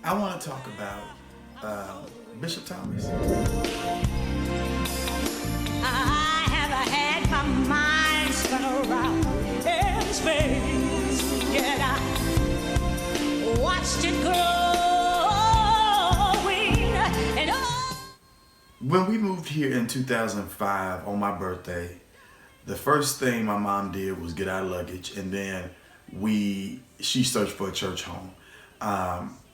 I want to talk about Bishop Thomas. I have had my mind spun around in space. Yet I watched it growing and oh. When we moved here in 2005 on my birthday, the first thing my mom did was get our luggage, and then she searched for a church home.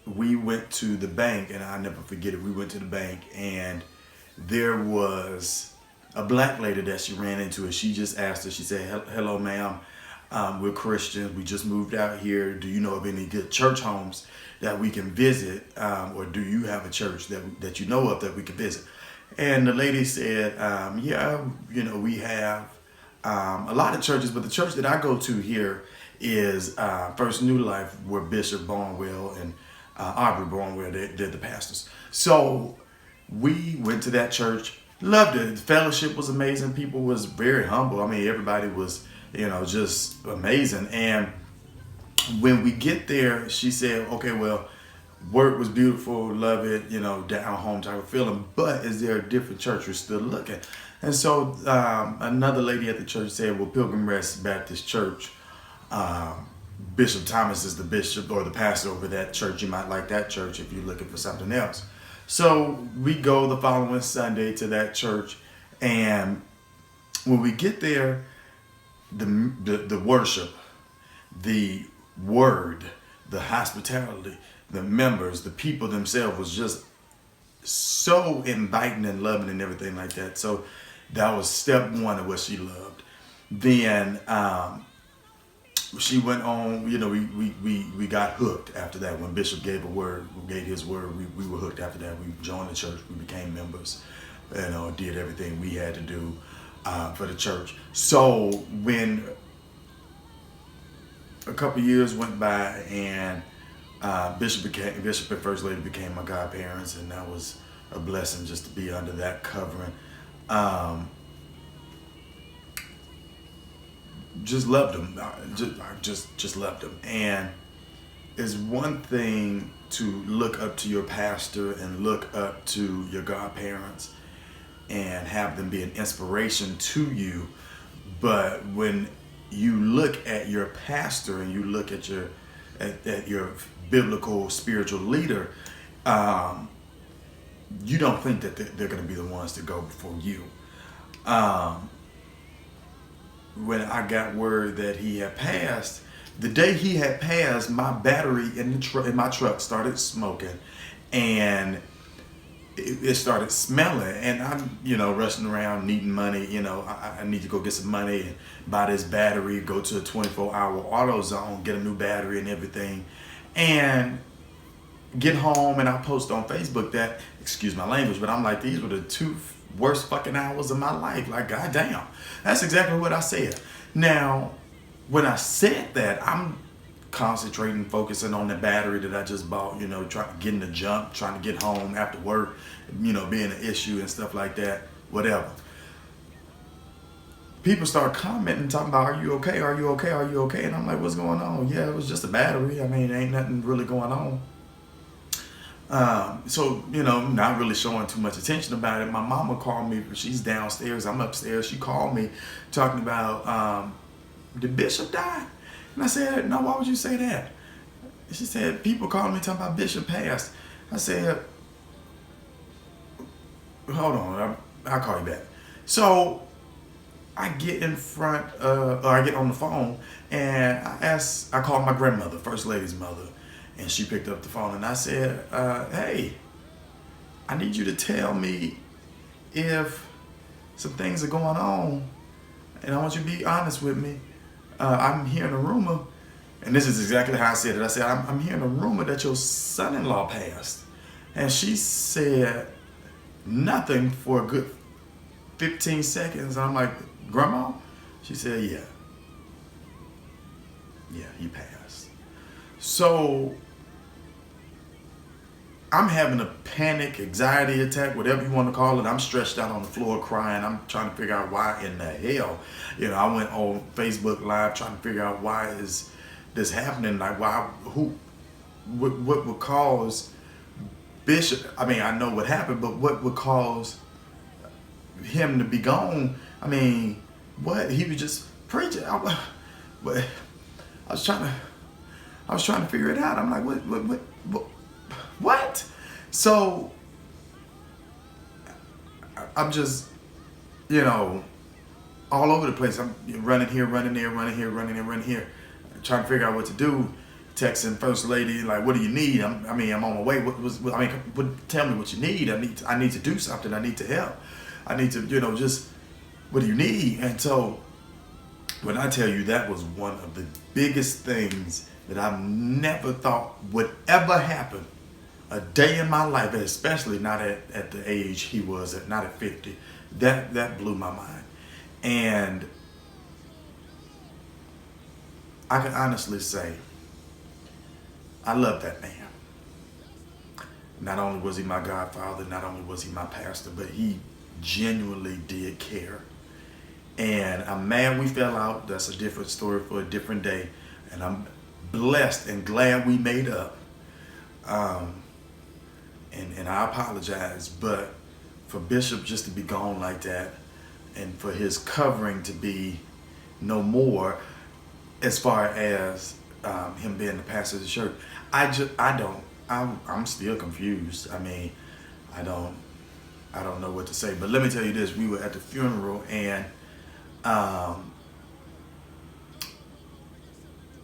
We went to the bank, and I'll never forget it. We went to the bank, and there was a black lady that she ran into, and she just asked her. She said, "Hello, ma'am. We're Christians. We just moved out here. Do you know of any good church homes that we can visit, or do you have a church that you know of that we can visit?" And the lady said, "Yeah, we have a lot of churches, but the church that I go to here is First New Life, where Bishop Barnwell and Aubrey Barnwell, they're the pastors." So we went to that church, loved it. The fellowship was amazing. People was very humble. I mean, everybody was, just amazing. And when we get there, she said, "Okay, well, work was beautiful, love it, down home type of feeling, but is there a different church you're still looking?" And so another lady at the church said, "Well, Pilgrim Rest Baptist Church, Bishop Thomas is the bishop or the pastor over that church. You might like that church if you're looking for something else." So we go the following Sunday to that church, and when we get there, the worship, the word, the hospitality, the members, the people themselves was just so inviting and loving and everything like that. So that was step one of what she loved. Then she went on, we got hooked after that. When Bishop gave his word, we were hooked after that. We joined the church, we became members, did everything we had to do for the church. So when a couple years went by, and Bishop and First Lady became my godparents, and that was a blessing just to be under that covering. Just loved them. I just loved them. And it's one thing to look up to your pastor and look up to your godparents and have them be an inspiration to you, but when you look at your pastor and you look at your biblical spiritual leader, you don't think that they're going to be the ones to go before you. When I got word that he had passed, the day he had passed, my battery in my truck started smoking, and it started smelling. And I'm, rushing around needing money. I need to go get some money and buy this battery, go to a 24-hour AutoZone, get a new battery and everything, and get home. And I post on Facebook that, excuse my language, but I'm like, these were the two worst fucking hours of my life. Like, goddamn. That's exactly what I said. Now, when I said that, I'm concentrating, focusing on the battery that I just bought, trying to get in the jump, trying to get home after work, being an issue and stuff like that, whatever. People start commenting, talking about, "Are you okay? Are you okay? Are you okay?" And I'm like, "What's going on?" "Yeah, it was just a battery. I mean, ain't nothing really going on." So, not really showing too much attention about it. My mama called me. She's downstairs. I'm upstairs. She called me talking about, did Bishop die? And I said, "No, why would you say that?" She said, "People calling me talking about Bishop passed." I said, "Hold on, I'll call you back." So I get I get on the phone, and I called my grandmother, First Lady's mother. And she picked up the phone, and I said, "Hey, I need you to tell me if some things are going on, and I want you to be honest with me. I'm hearing a rumor," and this is exactly how I said it. I said, I'm hearing a rumor that your son-in-law passed." And she said nothing for a good 15 seconds. I'm like, "Grandma?" She said, Yeah, he passed." So I'm having a panic, anxiety attack, whatever you want to call it. I'm stretched out on the floor crying. I'm trying to figure out why in the hell. I went on Facebook Live trying to figure out why is this happening. Like, what would cause Bishop, I mean, I know what happened, but what would cause him to be gone? I mean, what? He was just preaching. But I was trying to figure it out. I'm like, what? So I'm just, all over the place. I'm running here, running there, running here, running there, running here, trying to figure out what to do. Texting First Lady, like, what do you need? I'm on my way. Tell me what you need. I need to do something. I need to help. I need to, just, what do you need? And so, when I tell you, that was one of the biggest things that I never thought would ever happen a day in my life, especially not at the age he was at, not at 50. That blew my mind. And I can honestly say, I love that man. Not only was he my godfather, not only was he my pastor, but he genuinely did care. And I'm mad we fell out. That's a different story for a different day. And I'm blessed and glad we made up. And I apologize, but for Bishop just to be gone like that, and for his covering to be no more, as far as him being the pastor of the church, I'm still confused. I mean, I don't know what to say. But let me tell you this: we were at the funeral, and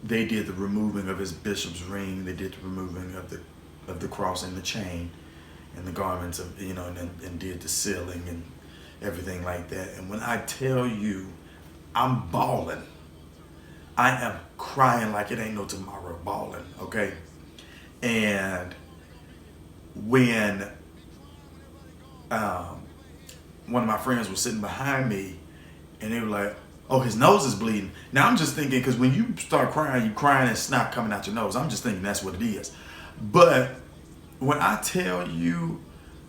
they did the removing of his bishop's ring. They did the removing of the cross and the chain and the garments of, and did the sealing and everything like that. And when I tell you, I'm bawling. I am crying like it ain't no tomorrow, bawling, okay? And when one of my friends was sitting behind me, and they were like, oh, his nose is bleeding. Now I'm just thinking, because when you start crying, you crying and snot coming out your nose. I'm just thinking that's what it is. But when I tell you,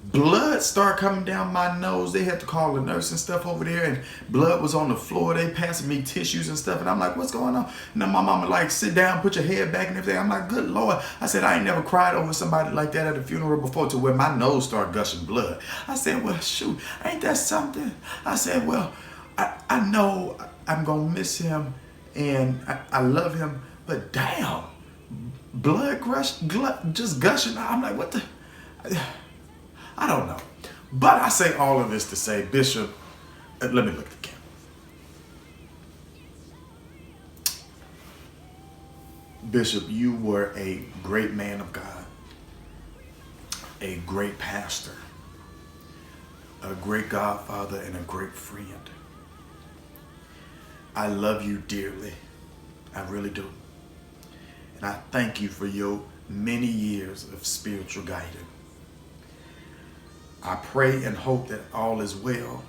blood started coming down my nose. They had to call the nurse and stuff over there, and blood was on the floor. They passing me tissues and stuff, and I'm like, what's going on? And then my mama like, sit down, put your head back and everything. I'm like, good Lord. I said, I ain't never cried over somebody like that at a funeral before, to where my nose started gushing blood. I said, well, shoot, ain't that something? I said, well, I know I'm going to miss him, and I love him, but damn, blood just gushing. I'm like, what the... I don't know. But I say all of this to say, Bishop, let me look at the camera. Bishop, you were a great man of God, a great pastor, a great godfather, and a great friend. I love you dearly. I really do. And I thank you for your many years of spiritual guidance. I pray and hope that all is well.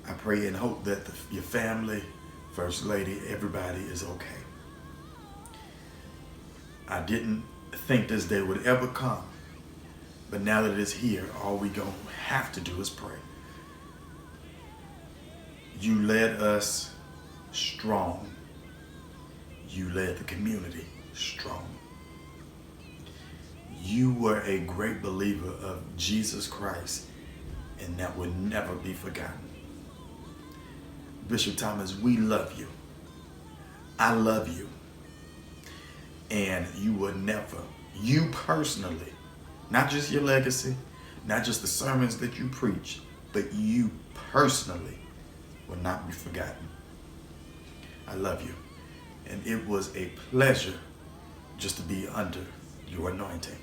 I pray and hope that your family, First Lady, everybody is okay. I didn't think this day would ever come, but now that it's here, all we gonna have to do is pray. You led us strong. You led the community strong. You were a great believer of Jesus Christ, and that will never be forgotten. Bishop Thomas, we love you. I love you. And you will never, you personally, not just your legacy, not just the sermons that you preach, but you personally will not be forgotten. I love you. And it was a pleasure just to be under your anointing.